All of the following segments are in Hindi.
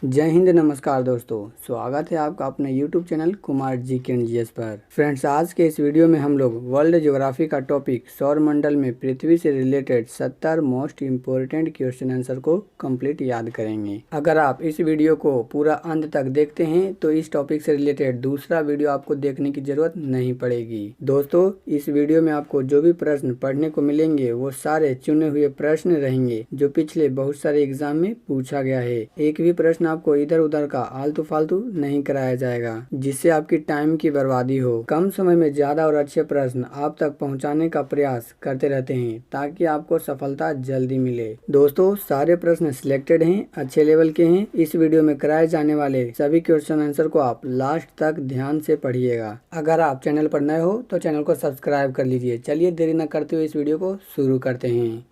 जय हिंद, नमस्कार दोस्तों। स्वागत है आपका अपने YouTube चैनल कुमार जी के NGS पर। फ्रेंड्स, आज के इस वीडियो में हम लोग वर्ल्ड ज्योग्राफी का टॉपिक सौर मंडल में पृथ्वी से related 70 most important question answer को कंप्लीट याद करेंगे। अगर आप इस वीडियो को पूरा अंत तक देखते हैं तो इस टॉपिक से रिलेटेड दूसरा वीडियो आपको देखने की जरूरत नहीं पड़ेगी। दोस्तों, इस वीडियो में आपको जो भी प्रश्न पढ़ने को मिलेंगे वो सारे चुने हुए प्रश्न रहेंगे जो पिछले बहुत सारे एग्जाम में पूछा गया है। एक भी प्रश्न आपको इधर उधर का आलतू फालतू नहीं कराया जाएगा जिससे आपकी टाइम की बर्बादी हो। कम समय में ज्यादा और अच्छे प्रश्न आप तक पहुंचाने का प्रयास करते रहते हैं ताकि आपको सफलता जल्दी मिले। दोस्तों, सारे प्रश्न सिलेक्टेड हैं, अच्छे लेवल के हैं। इस वीडियो में कराए जाने वाले सभी क्वेश्चन आंसर को आप लास्ट तक ध्यान से पढ़िएगा। अगर आप चैनल पर नए हो तो चैनल को सब्सक्राइब कर लीजिए। चलिए देरी न करते हुए इस वीडियो को शुरू करते हैं।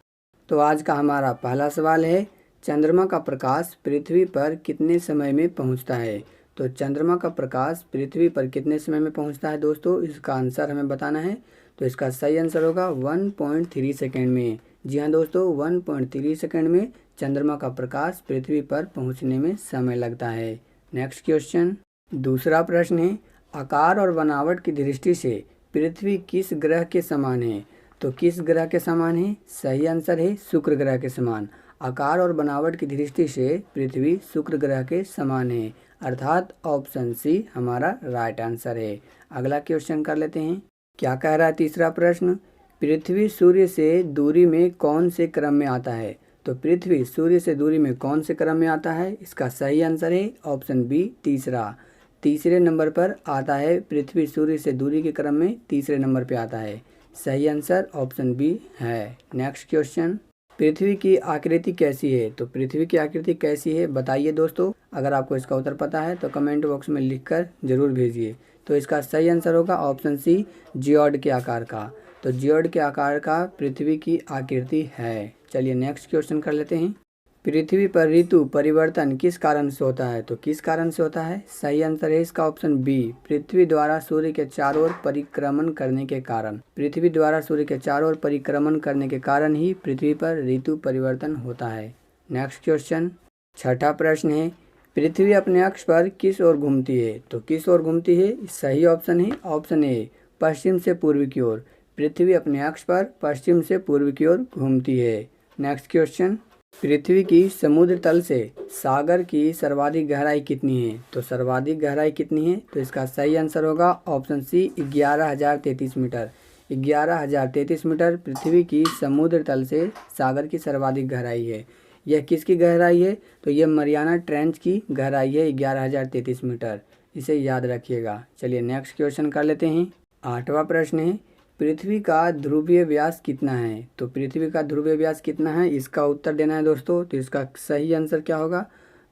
तो आज का हमारा पहला सवाल है, चंद्रमा का प्रकाश पृथ्वी पर कितने समय में पहुंचता है। तो चंद्रमा का प्रकाश पृथ्वी पर कितने समय में पहुंचता है दोस्तों, इसका आंसर हमें बताना है। तो इसका सही आंसर होगा 1.3 सेकेंड में। जी हाँ दोस्तों, 1.3 सेकेंड में चंद्रमा का प्रकाश पृथ्वी पर पहुंचने में समय लगता है। नेक्स्ट क्वेश्चन, दूसरा प्रश्न है, आकार और बनावट की दृष्टि से पृथ्वी किस ग्रह के समान है। तो किस ग्रह के समान है? सही आंसर है शुक्र ग्रह के समान। आकार और बनावट की दृष्टि से पृथ्वी शुक्र ग्रह के समान है, अर्थात ऑप्शन सी हमारा राइट आंसर है। अगला क्वेश्चन कर लेते हैं। क्या कह रहा है तीसरा प्रश्न, पृथ्वी सूर्य से दूरी में कौन से क्रम में आता है। तो पृथ्वी सूर्य से दूरी में कौन से क्रम में आता है? इसका सही आंसर है ऑप्शन बी तीसरा। तीसरे नंबर पर आता है, पृथ्वी सूर्य से दूरी के क्रम में तीसरे नंबर पे आता है। सही आंसर ऑप्शन बी है। नेक्स्ट क्वेश्चन, पृथ्वी की आकृति कैसी है। तो पृथ्वी की आकृति कैसी है बताइए दोस्तों। अगर आपको इसका उत्तर पता है तो कमेंट बॉक्स में लिखकर जरूर भेजिए। तो इसका सही आंसर होगा ऑप्शन सी जियोड के आकार का। तो जियोड के आकार का पृथ्वी की आकृति है। चलिए नेक्स्ट क्वेश्चन कर लेते हैं। पृथ्वी पर ऋतु परिवर्तन किस कारण से होता है। तो किस कारण से होता है? सही आंसर है इसका ऑप्शन बी, पृथ्वी द्वारा सूर्य के चारों ओर परिक्रमण करने के कारण। पृथ्वी द्वारा सूर्य के चारों ओर परिक्रमण करने के कारण ही पृथ्वी पर ऋतु परिवर्तन होता है। नेक्स्ट क्वेश्चन, छठा प्रश्न है, पृथ्वी अपने अक्ष पर किस ओर घूमती है। तो किस ओर घूमती है? सही ऑप्शन है ऑप्शन ए, पश्चिम से पूर्व की ओर। पृथ्वी अपने अक्ष पर पश्चिम से पूर्व की ओर घूमती है। नेक्स्ट क्वेश्चन, पृथ्वी की समुद्र तल से सागर की सर्वाधिक गहराई कितनी है। तो सर्वाधिक गहराई कितनी है? तो इसका सही आंसर होगा ऑप्शन सी 11,033 मीटर। 11,033 मीटर पृथ्वी की समुद्र तल से सागर की सर्वाधिक गहराई है। यह किसकी गहराई है? तो यह मरियाना ट्रेंच की गहराई है 11,033 मीटर। इसे याद रखिएगा। चलिए नेक्स्ट क्वेश्चन कर लेते हैं। आठवां प्रश्न है, पृथ्वी का ध्रुवीय व्यास कितना है। तो पृथ्वी का ध्रुवीय व्यास कितना है, इसका उत्तर देना है दोस्तों। तो इसका सही आंसर क्या होगा?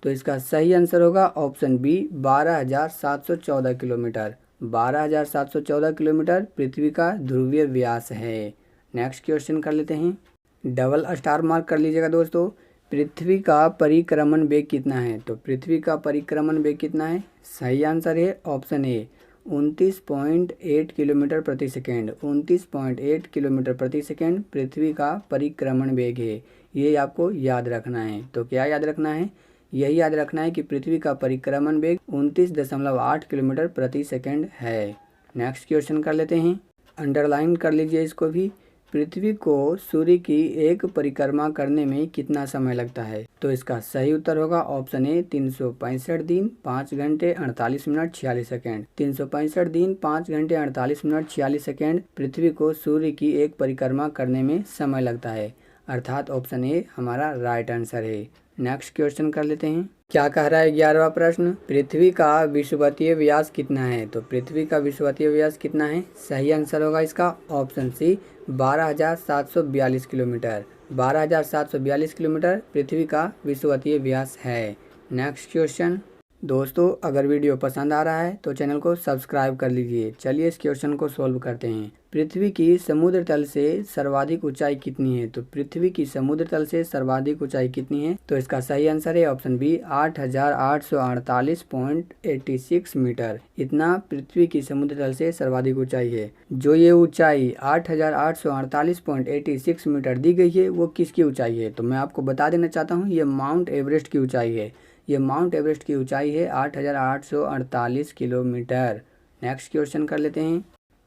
तो इसका सही आंसर होगा ऑप्शन बी 12,714 किलोमीटर। 12,714 किलोमीटर पृथ्वी का ध्रुवीय व्यास है। नेक्स्ट क्वेश्चन कर लेते हैं। डबल स्टार मार्क कर लीजिएगा दोस्तों। पृथ्वी का परिक्रमण वेग कितना है। तो पृथ्वी का परिक्रमण वेग कितना है? सही आंसर है ऑप्शन ए 29.8 किलोमीटर प्रति सेकेंड। 29.8 किलोमीटर प्रति सेकेंड पृथ्वी का परिक्रमण वेग है। ये आपको याद रखना है। तो क्या याद रखना है? यही याद रखना है कि पृथ्वी का परिक्रमण वेग 29.8 किलोमीटर प्रति सेकेंड है। नेक्स्ट क्वेश्चन कर लेते हैं। अंडरलाइन कर लीजिए इसको भी। पृथ्वी को सूर्य की एक परिक्रमा करने में कितना समय लगता है। तो इसका सही उत्तर होगा ऑप्शन ए 365 दिन 5 घंटे 48 मिनट 46 सेकेंड। 365 दिन 5 घंटे 48 मिनट 46 सेकेंड पृथ्वी को सूर्य की एक परिक्रमा करने में समय लगता है, अर्थात ऑप्शन ए हमारा राइट आंसर है। नेक्स्ट क्वेश्चन कर लेते हैं। क्या कह रहा है 11वां प्रश्न, पृथ्वी का विषुवतीय व्यास कितना है। तो पृथ्वी का विषुवतीय व्यास कितना है? सही आंसर होगा इसका ऑप्शन सी 12,742 किलोमीटर। 12,742 किलोमीटर पृथ्वी का विषुवतीय व्यास है। नेक्स्ट क्वेश्चन, दोस्तों अगर वीडियो पसंद आ रहा है तो चैनल को सब्सक्राइब कर लीजिए। चलिए इस क्वेश्चन को सॉल्व करते हैं। पृथ्वी की समुद्र तल से सर्वाधिक ऊंचाई कितनी है। तो पृथ्वी की समुद्र तल से सर्वाधिक ऊंचाई कितनी है? तो इसका सही आंसर है ऑप्शन बी 8,848.86 मीटर। इतना पृथ्वी की समुद्र तल से सर्वाधिक ऊंचाई है। जो ये ऊंचाई 8,848.86 मीटर दी गई है वो किसकी ऊंचाई है? तो मैं आपको बता देना चाहता हूँ, ये माउंट एवरेस्ट की ऊंचाई है। ये माउंट एवरेस्ट की ऊंचाई है 8,848 किलोमीटर। नेक्स्ट क्वेश्चन कर लेते हैं।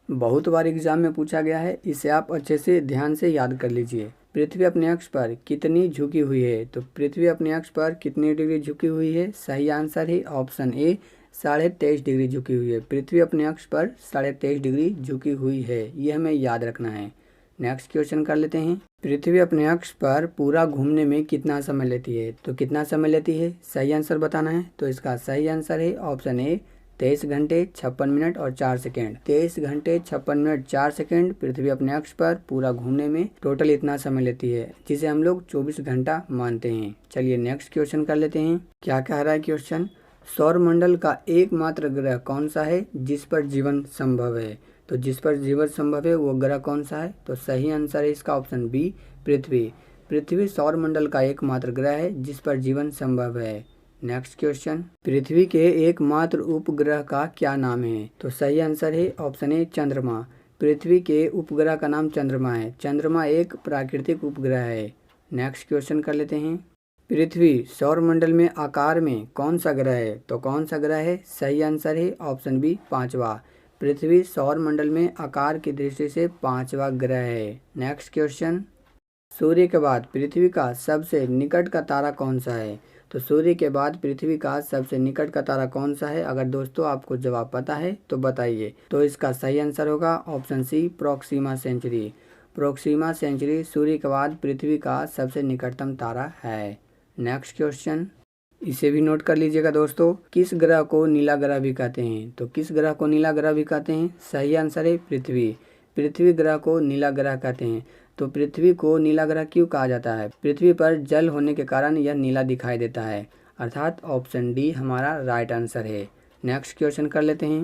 बहुत बार एग्जाम में पूछा गया है, इसे आप अच्छे से ध्यान से याद कर लीजिए। पृथ्वी अपने अक्ष पर कितनी झुकी हुई है? तो पृथ्वी अपने अक्ष पर कितनी डिग्री झुकी हुई है? सही आंसर है ऑप्शन ए 23.5 डिग्री झुकी हुई है। पृथ्वी अपने अक्ष पर 23.5 डिग्री झुकी हुई है, ये हमें याद रखना है। नेक्स्ट क्वेश्चन कर लेते हैं। पृथ्वी अपने अक्ष पर पूरा घूमने में कितना समय लेती है? तो कितना समय लेती है, सही आंसर बताना है। तो इसका सही आंसर है ऑप्शन ए 23 घंटे 56 मिनट और 4 सेकेंड। 23 घंटे 56 मिनट 4 सेकेंड पृथ्वी अपने अक्ष पर पूरा घूमने में टोटल इतना समय लेती है, जिसे हम लोग 24 घंटा मानते हैं। चलिए नेक्स्ट क्वेश्चन कर लेते हैं। क्या कह रहा है क्वेश्चन? सौरमंडल का एकमात्र ग्रह कौन सा है जिस पर जीवन संभव है? तो जिस पर जीवन संभव है वो ग्रह कौन सा है? तो सही आंसर है इसका ऑप्शन बी पृथ्वी। पृथ्वी सौरमंडल का एकमात्र ग्रह है जिस पर जीवन संभव है। Next question. पृथ्वी के एकमात्र उपग्रह का क्या नाम है? तो सही आंसर है ऑप्शन ए चंद्रमा। पृथ्वी के उपग्रह का नाम चंद्रमा है। चंद्रमा एक प्राकृतिक उपग्रह है। नेक्स्ट क्वेश्चन कर लेते हैं। पृथ्वी सौरमंडल में आकार में कौन सा ग्रह है? तो कौन सा ग्रह है? सही आंसर है ऑप्शन बी पांचवा। पृथ्वी सौरमंडल में आकार की दृष्टि से पांचवा ग्रह है। Next question. सूर्य के बाद पृथ्वी का सबसे निकट का तारा कौन सा है? तो सूर्य के बाद पृथ्वी का सबसे निकट का तारा कौन सा है? अगर दोस्तों आपको जवाब पता है तो बताइए। तो इसका सही आंसर होगा option C Proxima Centauri. Proxima Centauri सूर्य के बाद पृथ्वी का सबसे निकटतम तारा है। नेक्स्ट क्वेश्चन, इसे भी नोट कर लीजिएगा दोस्तों। किस ग्रह को नीला ग्रह भी कहते हैं? तो किस ग्रह को नीला ग्रह भी कहते हैं? सही आंसर है पृथ्वी। पृथ्वी ग्रह को नीला ग्रह कहते हैं। तो पृथ्वी को नीला ग्रह क्यों कहा जाता है? पृथ्वी पर जल होने के कारण यह नीला दिखाई देता है, अर्थात ऑप्शन डी हमारा राइट आंसर है। नेक्स्ट क्वेश्चन कर लेते हैं।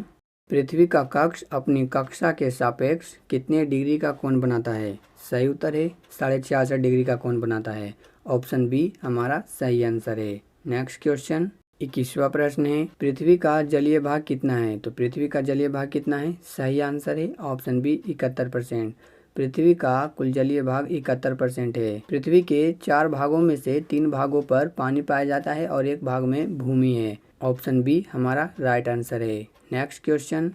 पृथ्वी का कक्ष अपनी कक्षा के सापेक्ष कितने डिग्री का कोण बनाता है? सही उत्तर है 66.5 डिग्री का कोण बनाता है। ऑप्शन बी हमारा सही आंसर है। नेक्स्ट क्वेश्चन 21वां प्रश्न है। पृथ्वी का जलीय भाग कितना है? तो पृथ्वी का जलीय भाग कितना है? सही आंसर है ऑप्शन बी 71%। पृथ्वी का कुल जलीय भाग 71% है। पृथ्वी के 4 भागों में से 3 भागों पर पानी पाया जाता है और 1 भाग में भूमि है। ऑप्शन बी हमारा राइट आंसर है। नेक्स्ट क्वेश्चन,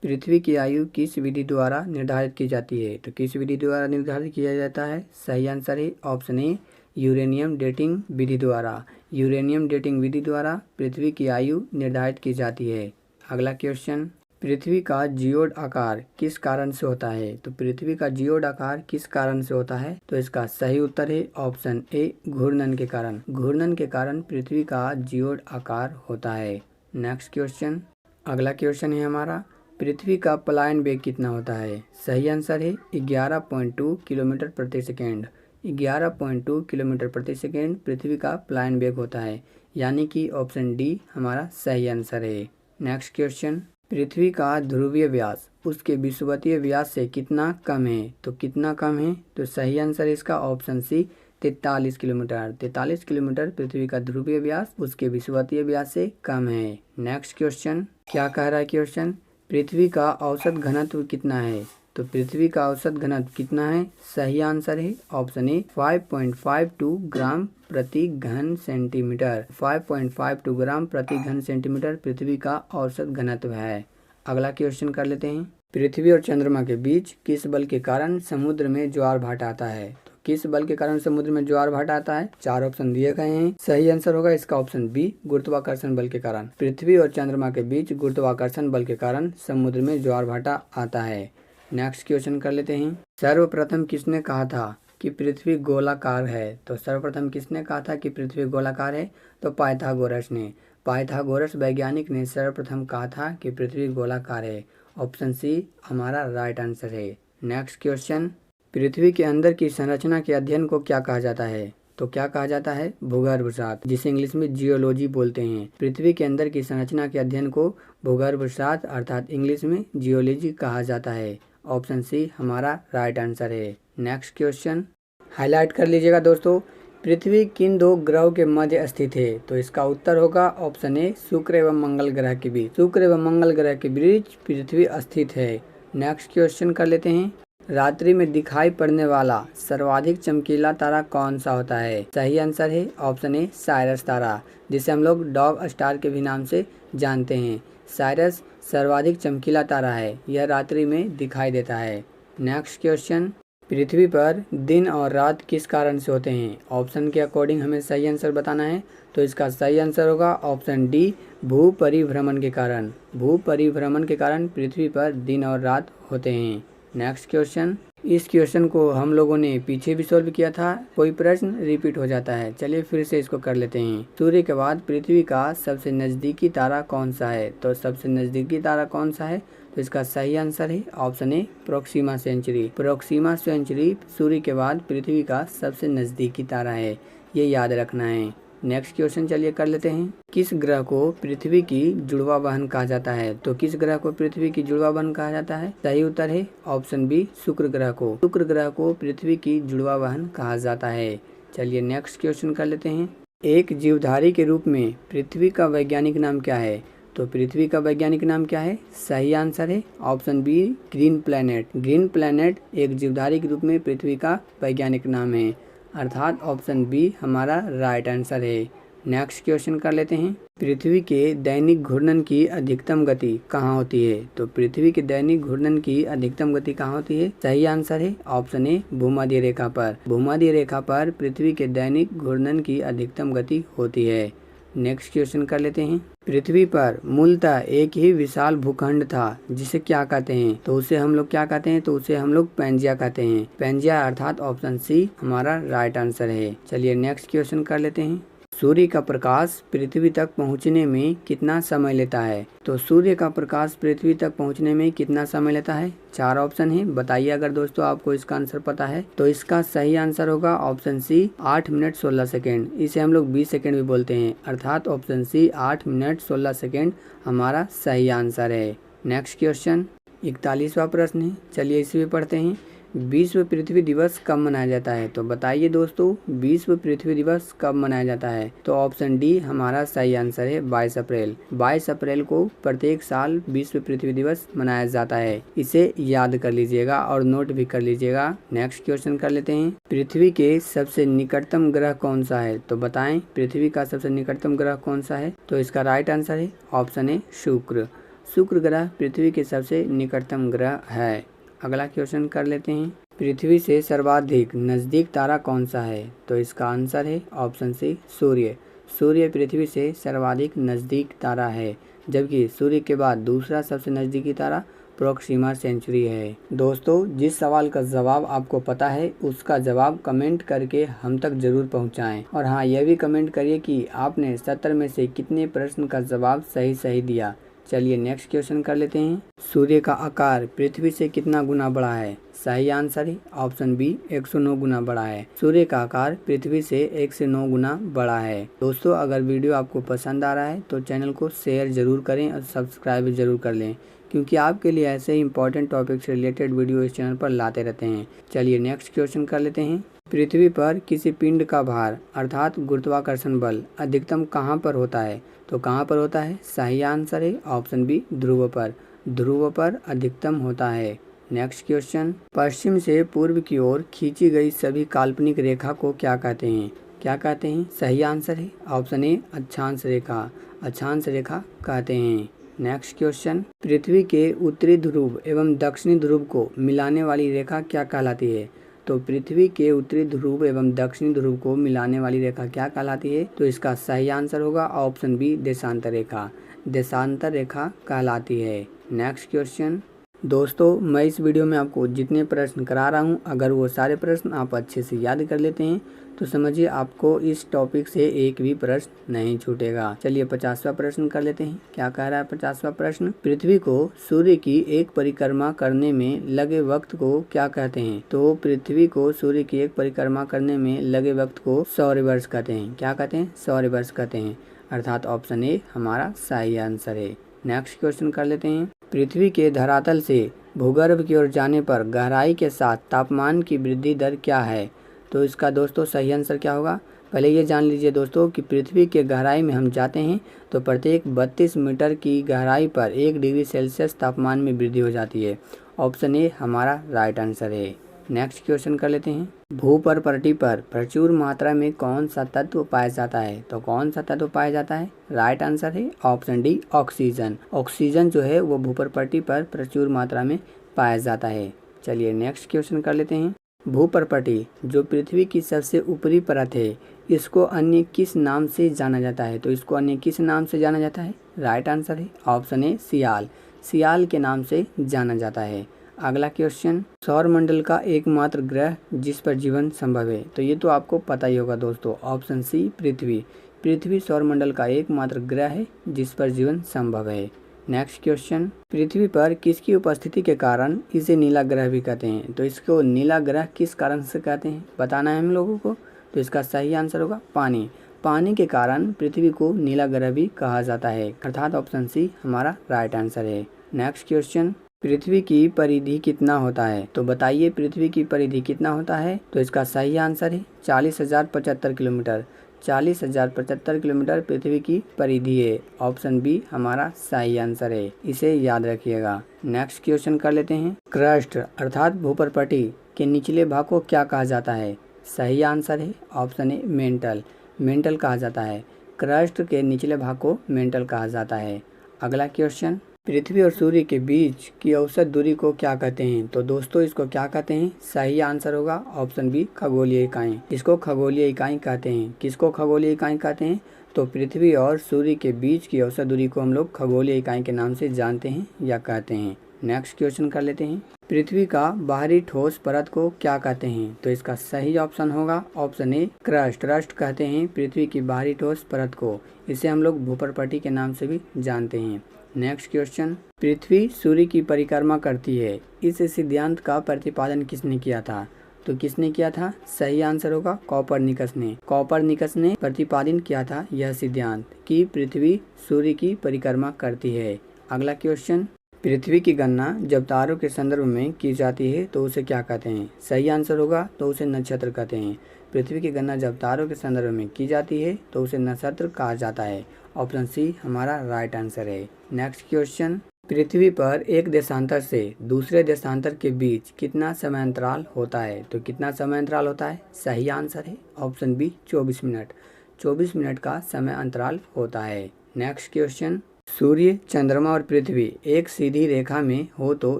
पृथ्वी की आयु किस विधि द्वारा निर्धारित की जाती है? तो किस विधि द्वारा निर्धारित किया जाता है? सही आंसर है ऑप्शन ए यूरेनियम डेटिंग विधि द्वारा। यूरेनियम डेटिंग विधि द्वारा पृथ्वी की आयु निर्धारित की जाती है। अगला क्वेश्चन, पृथ्वी का जियोड आकार किस कारण से होता है? तो पृथ्वी का जियोड आकार किस कारण से होता है? तो इसका सही उत्तर है ऑप्शन ए घूर्णन के कारण। घूर्णन के कारण पृथ्वी का जियोड आकार होता है। नेक्स्ट क्वेश्चन, अगला क्वेश्चन है हमारा, पृथ्वी का पलायन वेग कितना होता है? सही आंसर है 11.2 किलोमीटर प्रति सेकेंड। 11.2 किलोमीटर प्रति सेकेंड पृथ्वी का पलायन वेग होता है, यानी कि ऑप्शन डी हमारा सही आंसर है। नेक्स्ट क्वेश्चन, पृथ्वी का ध्रुवीय व्यास उसके विषुवतीय व्यास से कितना कम है? तो कितना कम है? तो सही आंसर इसका ऑप्शन सी 43 किलोमीटर। 43 किलोमीटर पृथ्वी का ध्रुवीय व्यास उसके विषुवतीय व्यास से कम है। नेक्स्ट क्वेश्चन, क्या कह रहा है क्वेश्चन, पृथ्वी का औसत घनत्व कितना है? तो पृथ्वी का औसत घनत्व कितना है? सही आंसर है ऑप्शन ए 5.52 ग्राम प्रति घन सेंटीमीटर। 5.52 ग्राम प्रति घन सेंटीमीटर पृथ्वी का औसत घनत्व है। अगला क्वेश्चन कर लेते हैं। पृथ्वी और चंद्रमा के बीच किस बल के कारण समुद्र में ज्वार भाटा आता है? तो किस बल के कारण समुद्र में ज्वार भाटा आता है? 4 ऑप्शन दिए गए हैं। सही आंसर होगा इसका ऑप्शन बी गुरुत्वाकर्षण बल के कारण। पृथ्वी और चंद्रमा के बीच गुरुत्वाकर्षण बल के कारण समुद्र में ज्वार भाटा आता है। नेक्स्ट क्वेश्चन कर लेते हैं। सर्वप्रथम किसने कहा था कि पृथ्वी गोलाकार है? तो सर्वप्रथम किसने कहा था कि पृथ्वी गोलाकार है? तो पाइथागोरस ने। पाइथागोरस वैज्ञानिक ने सर्वप्रथम कहा था कि पृथ्वी गोलाकार है। ऑप्शन सी हमारा राइट आंसर है। नेक्स्ट क्वेश्चन, पृथ्वी के अंदर की संरचना के अध्ययन को क्या कहा जाता है? तो क्या कहा जाता है? भूगर्भशास्त्र, जिसे इंग्लिश में जियोलॉजी बोलते हैं। पृथ्वी के अंदर की संरचना के अध्ययन को भूगर्भशास्त्र अर्थात इंग्लिश में जियोलॉजी कहा जाता है। ऑप्शन सी हमारा राइट आंसर है। नेक्स्ट क्वेश्चन, हाईलाइट कर लीजिएगा दोस्तों। पृथ्वी किन 2 ग्रहों के मध्य स्थित है? तो इसका उत्तर होगा ऑप्शन ए शुक्र एवं मंगल ग्रह के बीच। शुक्र एवं मंगल ग्रह के बीच पृथ्वी स्थित है। नेक्स्ट क्वेश्चन कर लेते हैं। रात्रि में दिखाई पड़ने वाला सर्वाधिक चमकीला तारा कौन सा होता है? सही आंसर है ऑप्शन ए साइरस तारा, जिसे हम लोग डॉग स्टार के भी नाम से जानते हैं। साइरस सर्वाधिक चमकीला तारा है, यह रात्रि में दिखाई देता है। नेक्स्ट क्वेश्चन, पृथ्वी पर दिन और रात किस कारण से होते हैं? ऑप्शन के अकॉर्डिंग हमें सही आंसर बताना है, तो इसका सही आंसर होगा ऑप्शन डी, भू परिभ्रमण के कारण। भू परिभ्रमण के कारण पृथ्वी पर दिन और रात होते हैं। नेक्स्ट क्वेश्चन, इस क्वेश्चन को हम लोगों ने पीछे भी सॉल्व किया था, कोई प्रश्न रिपीट हो जाता है, चलिए फिर से इसको कर लेते हैं। सूर्य के बाद पृथ्वी का सबसे नजदीकी तारा कौन सा है? तो सबसे नजदीकी तारा कौन सा है? तो इसका सही आंसर है option A Proxima Centauri. Proxima Centauri सूर्य के बाद पृथ्वी का सबसे नजदीकी तारा है, ये याद रखना है। नेक्स्ट क्वेश्चन चलिए कर लेते हैं। किस ग्रह को पृथ्वी की जुड़वा बहन कहा जाता है? तो किस ग्रह को पृथ्वी की जुड़वा बहन कहा जाता है? सही उत्तर है ऑप्शन बी, शुक्र ग्रह को। शुक्र ग्रह को पृथ्वी की जुड़वा बहन कहा जाता है। चलिए नेक्स्ट क्वेश्चन कर लेते हैं। एक जीवधारी के रूप में पृथ्वी का वैज्ञानिक नाम क्या है? तो पृथ्वी का वैज्ञानिक नाम क्या है? सही आंसर है option B, green planet. Green planet एक जीवधारी के रूप में पृथ्वी का वैज्ञानिक नाम है, अर्थात ऑप्शन बी हमारा राइट आंसर है। नेक्स्ट क्वेश्चन कर लेते हैं। पृथ्वी के दैनिक घूर्णन की अधिकतम गति कहाँ होती है? तो पृथ्वी के दैनिक घूर्णन की अधिकतम गति कहाँ होती है? सही आंसर है ऑप्शन ए, भूमध्य रेखा पर। भूमध्य रेखा पर पृथ्वी के दैनिक घूर्णन की अधिकतम गति होती है। नेक्स्ट क्वेश्चन कर लेते हैं। पृथ्वी पर मूलतः एक ही विशाल भूखंड था, जिसे क्या कहते हैं? तो उसे हम लोग क्या कहते हैं? तो उसे हम लोग पैंजिया कहते हैं। पैंजिया अर्थात ऑप्शन सी हमारा राइट आंसर है। चलिए नेक्स्ट क्वेश्चन कर लेते हैं। सूर्य का प्रकाश पृथ्वी तक पहुंचने में कितना समय लेता है? तो सूर्य का प्रकाश पृथ्वी तक पहुंचने में कितना समय लेता है? 4 ऑप्शन है, बताइए अगर दोस्तों आपको इसका आंसर पता है। तो इसका सही आंसर होगा ऑप्शन सी, 8 मिनट 16 सेकेंड। इसे हम लोग 20 सेकेंड भी बोलते हैं, अर्थात ऑप्शन सी 8 मिनट 16 सेकेंड हमारा सही आंसर है। नेक्स्ट क्वेश्चन 41वां प्रश्न है, चलिए इसे भी पढ़ते हैं। विश्व पृथ्वी दिवस कब मनाया जाता है? तो बताइए दोस्तों, विश्व पृथ्वी दिवस कब मनाया जाता है? तो ऑप्शन डी हमारा सही आंसर है 22 अप्रैल। 22 अप्रैल को प्रत्येक साल विश्व पृथ्वी दिवस मनाया जाता है, इसे याद कर लीजिएगा और नोट भी कर लीजिएगा। नेक्स्ट क्वेश्चन कर लेते हैं। पृथ्वी के सबसे निकटतम ग्रह कौन सा है? तो बताएं पृथ्वी का सबसे निकटतम ग्रह कौन सा है? तो इसका राइट आंसर है ऑप्शन ए, शुक्र। शुक्र ग्रह पृथ्वी के सबसे निकटतम ग्रह है। अगला क्वेश्चन कर लेते हैं। पृथ्वी से सर्वाधिक नजदीक तारा कौन सा है? तो इसका आंसर है ऑप्शन सी, सूर्य। सूर्य पृथ्वी से सर्वाधिक नजदीक तारा है, जबकि सूर्य के बाद दूसरा सबसे नजदीकी तारा प्रोक्सिमा सेंचुरी है। दोस्तों, जिस सवाल का जवाब आपको पता है उसका जवाब कमेंट करके हम तक जरूर पहुंचाएं। और हाँ, यह भी कमेंट करिए कि आपने 70 में से कितने प्रश्न का जवाब सही दिया। चलिए नेक्स्ट क्वेश्चन कर लेते हैं। सूर्य का आकार पृथ्वी से कितना गुना बड़ा है? सही आंसर है ऑप्शन बी, 109 गुना बड़ा है। सूर्य का आकार पृथ्वी से 109 गुना बड़ा है। दोस्तों, अगर वीडियो आपको पसंद आ रहा है तो चैनल को शेयर जरूर करें और सब्सक्राइब जरूर कर लें, क्योंकि आपके लिए ऐसे ही इंपॉर्टेंट टॉपिक से रिलेटेड वीडियो इस चैनल पर लाते रहते हैं। चलिए नेक्स्ट क्वेश्चन कर लेते हैं। पृथ्वी पर किसी पिंड का भार अर्थात गुरुत्वाकर्षण बल अधिकतम कहाँ पर होता है? तो कहाँ पर होता है? सही आंसर है ऑप्शन बी, ध्रुव पर। ध्रुव पर अधिकतम होता है। नेक्स्ट क्वेश्चन, पश्चिम से पूर्व की ओर खींची गई सभी काल्पनिक रेखा को क्या कहते हैं? क्या कहते हैं? सही आंसर है ऑप्शन ए, अक्षांश रेखा। अक्षांश रेखा कहते हैं। नेक्स्ट क्वेश्चन, पृथ्वी के उत्तरी ध्रुव एवं दक्षिणी ध्रुव को मिलाने वाली रेखा क्या कहलाती है? तो पृथ्वी के उत्तरी ध्रुव एवं दक्षिणी ध्रुव को मिलाने वाली रेखा क्या कहलाती है? तो इसका सही आंसर होगा ऑप्शन बी, देशांतर रेखा। देशांतर रेखा कहलाती है। नेक्स्ट क्वेश्चन, दोस्तों मैं इस वीडियो में आपको जितने प्रश्न करा रहा हूँ, अगर वो सारे प्रश्न आप अच्छे से याद कर लेते हैं तो समझिए आपको इस टॉपिक से एक भी प्रश्न नहीं छूटेगा। चलिए 50वां प्रश्न कर लेते हैं। क्या कह रहा है 50वां प्रश्न? पृथ्वी को सूर्य की एक परिक्रमा करने में लगे वक्त को क्या कहते हैं? तो पृथ्वी को सूर्य की एक परिक्रमा करने में लगे वक्त को सौर वर्ष कहते हैं। क्या कहते हैं? सौर वर्ष कहते हैं, अर्थात ऑप्शन ए हमारा सही आंसर है। नेक्स्ट क्वेश्चन कर लेते हैं। पृथ्वी के धरातल से भूगर्भ की ओर जाने पर गहराई के साथ तापमान की वृद्धि दर क्या है? तो इसका दोस्तों सही आंसर क्या होगा? पहले ये जान लीजिए दोस्तों कि पृथ्वी के गहराई में हम जाते हैं तो प्रत्येक 32 मीटर की गहराई पर 1 डिग्री सेल्सियस तापमान में वृद्धि हो जाती है, ऑप्शन ए हमारा राइट आंसर है। नेक्स्ट क्वेश्चन कर लेते हैं। भूपर्पटी पर प्रचुर मात्रा में कौन सा तत्व पाया जाता है? तो कौन सा तत्व पाया जाता है? राइट आंसर है ऑप्शन डी ऑक्सीजन। ऑक्सीजन जो है वो भूपर्पटी पर प्रचुर मात्रा में पाया जाता है। चलिए नेक्स्ट क्वेश्चन कर लेते हैं। भूपर्पटी जो पृथ्वी की सबसे ऊपरी परत है, इसको अन्य किस नाम से जाना जाता है? तो इसको अन्य किस नाम से जाना जाता है? राइट आंसर है ऑप्शन ए सियाल। सियाल के नाम से जाना जाता है। अगला क्वेश्चन, सौरमंडल का एकमात्र ग्रह जिस पर जीवन संभव है? तो ये तो आपको पता ही होगा दोस्तों, ऑप्शन सी पृथ्वी। पृथ्वी सौरमंडल का एकमात्र ग्रह है जिस पर जीवन संभव है। नेक्स्ट क्वेश्चन, पृथ्वी पर किसकी उपस्थिति के कारण इसे नीला ग्रह भी कहते हैं? तो इसको नीला ग्रह किस कारण से कहते हैं बताना है हम लोगों को। तो इसका सही आंसर होगा पानी। पानी के कारण पृथ्वी को नीला ग्रह भी कहा जाता है, अर्थात ऑप्शन सी हमारा राइट आंसर है। नेक्स्ट क्वेश्चन, पृथ्वी की परिधि कितना होता है? तो बताइए पृथ्वी की परिधि कितना होता है? तो इसका सही आंसर है 40,075 किलोमीटर। 40,075 किलोमीटर पृथ्वी की परिधि है। ऑप्शन बी हमारा सही आंसर है, इसे याद रखिएगा। नेक्स्ट क्वेश्चन कर लेते हैं। क्रस्ट अर्थात भूपर्पटी के निचले भाग को क्या कहा जाता है? सही आंसर है ऑप्शन ए मेंटल। मेंटल कहा जाता है। क्रस्ट के निचले भाग को मेंटल कहा जाता है। अगला क्वेश्चन, पृथ्वी और सूर्य के बीच की औसत दूरी को क्या कहते हैं? तो दोस्तों इसको क्या कहते हैं? सही आंसर होगा ऑप्शन बी खगोलीय इकाई। इसको खगोलीय इकाई कहते हैं। किसको खगोलीय इकाई कहते हैं? तो पृथ्वी और सूर्य के बीच की औसत दूरी को हम लोग खगोलीय इकाई के नाम से जानते हैं या कहते हैं। नेक्स्ट क्वेश्चन कर लेते हैं। पृथ्वी का बाहरी ठोस परत को क्या कहते हैं? तो इसका सही ऑप्शन होगा ऑप्शन ए क्रस्ट। क्रस्ट कहते हैं पृथ्वी की बाहरी ठोस परत को। इसे हम लोग भूपर्पटी के नाम से भी जानते हैं। नेक्स्ट क्वेश्चन, पृथ्वी सूर्य की परिक्रमा करती है, इस सिद्धांत का प्रतिपादन किसने किया था? तो किसने किया था? सही आंसर होगा कोपरनिकस ने। कोपरनिकस ने प्रतिपादन किया था यह सिद्धांत कि पृथ्वी सूर्य की परिक्रमा करती है। अगला क्वेश्चन, पृथ्वी की गणना जब तारों के संदर्भ में की जाती है तो उसे क्या कहते हैं? सही आंसर होगा तो उसे नक्षत्र कहते हैं। पृथ्वी की गणना जब तारों के संदर्भ में की जाती है तो उसे नक्षत्र कहा जाता है। ऑप्शन सी हमारा राइट आंसर है। नेक्स्ट क्वेश्चन, पृथ्वी पर एक देशांतर से दूसरे देशांतर के बीच कितना समय अंतराल होता है? तो कितना समय अंतराल होता है? सही आंसर है ऑप्शन बी 24 मिनट। 24 मिनट का समय अंतराल होता है। नेक्स्ट क्वेश्चन, सूर्य, चंद्रमा और पृथ्वी एक सीधी रेखा में हो तो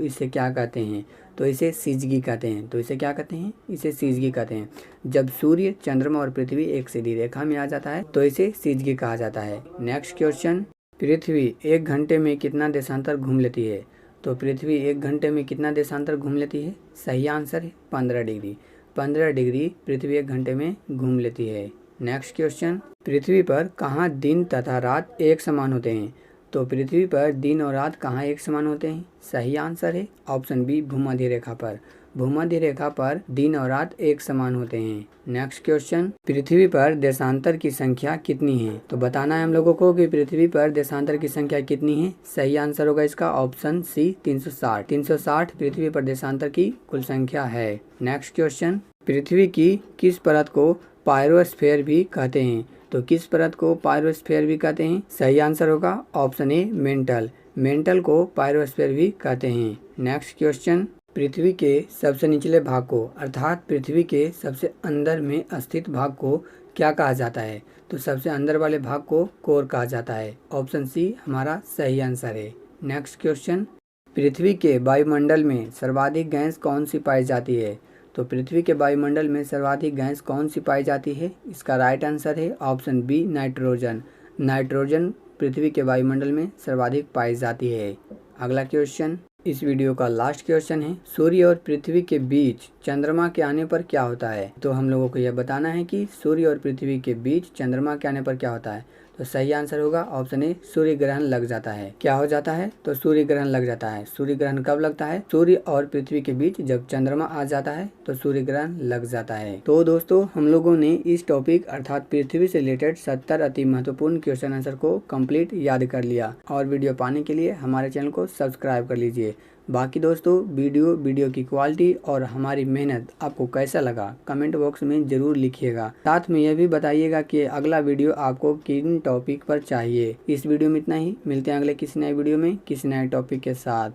इसे क्या कहते हैं? तो इसे सिजगी कहते हैं। तो इसे क्या कहते हैं? इसे सिजगी कहते हैं। जब सूर्य, चंद्रमा और पृथ्वी एक सीधी रेखा में आ जाता है तो इसे सिजगी कहा जाता है। नेक्स्ट क्वेश्चन, पृथ्वी 1 घंटे में कितना देशांतर घूम लेती है? तो पृथ्वी 1 घंटे में कितना देशांतर घूम लेती है? सही आंसर है 15 डिग्री। 15 डिग्री पृथ्वी 1 घंटे में घूम लेती है। नेक्स्ट क्वेश्चन, पृथ्वी पर कहाँ दिन तथा रात एक समान होते हैं? तो पृथ्वी पर दिन और रात कहाँ एक समान होते हैं? सही आंसर है ऑप्शन बी भूमध्य रेखा पर। भूमध्य रेखा पर दिन और रात एक समान होते हैं। नेक्स्ट क्वेश्चन, पृथ्वी पर देशांतर की संख्या कितनी है? तो बताना है हम लोगों को कि पृथ्वी पर देशांतर की संख्या कितनी है। सही आंसर होगा इसका ऑप्शन सी 360। 360 पृथ्वी पर देशांतर की कुल संख्या है। नेक्स्ट क्वेश्चन, पृथ्वी की किस परत को पायरोस्फीयर भी कहते हैं? तो किस परत को पायरोस्फीयर भी कहते हैं? सही आंसर होगा ऑप्शन ए मेंटल। मेंटल को पायरोस्फीयर भी कहते हैं। नेक्स्ट क्वेश्चन, पृथ्वी के सबसे निचले भाग को अर्थात पृथ्वी के सबसे अंदर में स्थित भाग को क्या कहा जाता है? तो सबसे अंदर वाले भाग को कोर कहा जाता है। ऑप्शन सी हमारा सही आंसर है। नेक्स्ट क्वेश्चन, पृथ्वी के वायुमंडल में सर्वाधिक गैस कौन सी पाई जाती है? तो पृथ्वी के वायुमंडल में सर्वाधिक गैस कौन सी पाई जाती है? इसका राइट आंसर है ऑप्शन बी नाइट्रोजन। नाइट्रोजन पृथ्वी के वायुमंडल में सर्वाधिक पाई जाती है। अगला क्वेश्चन, इस वीडियो का लास्ट क्वेश्चन है, सूर्य और पृथ्वी के बीच चंद्रमा के आने पर क्या होता है? तो हम लोगों को यह बताना है कि सूर्य और पृथ्वी के बीच चंद्रमा के आने पर क्या होता है। तो सही आंसर होगा ऑप्शन ए सूर्य ग्रहण लग जाता है। क्या हो जाता है? तो सूर्य ग्रहण लग जाता है। सूर्य ग्रहण कब लगता है? सूर्य और पृथ्वी के बीच जब चंद्रमा आ जाता है तो सूर्य ग्रहण लग जाता है। तो दोस्तों हम लोगों ने इस टॉपिक अर्थात पृथ्वी से रिलेटेड 70 अति महत्वपूर्ण क्वेश्चन आंसर को कंप्लीट याद कर लिया और वीडियो पाने के लिए हमारे चैनल को सब्सक्राइब कर लीजिए। बाकी दोस्तों वीडियो की क्वालिटी और हमारी मेहनत आपको कैसा लगा कमेंट बॉक्स में ज़रूर लिखिएगा। साथ में यह भी बताइएगा कि अगला वीडियो आपको किन टॉपिक पर चाहिए। इस वीडियो में इतना ही, मिलते हैं अगले किसी नए वीडियो में किसी नए टॉपिक के साथ।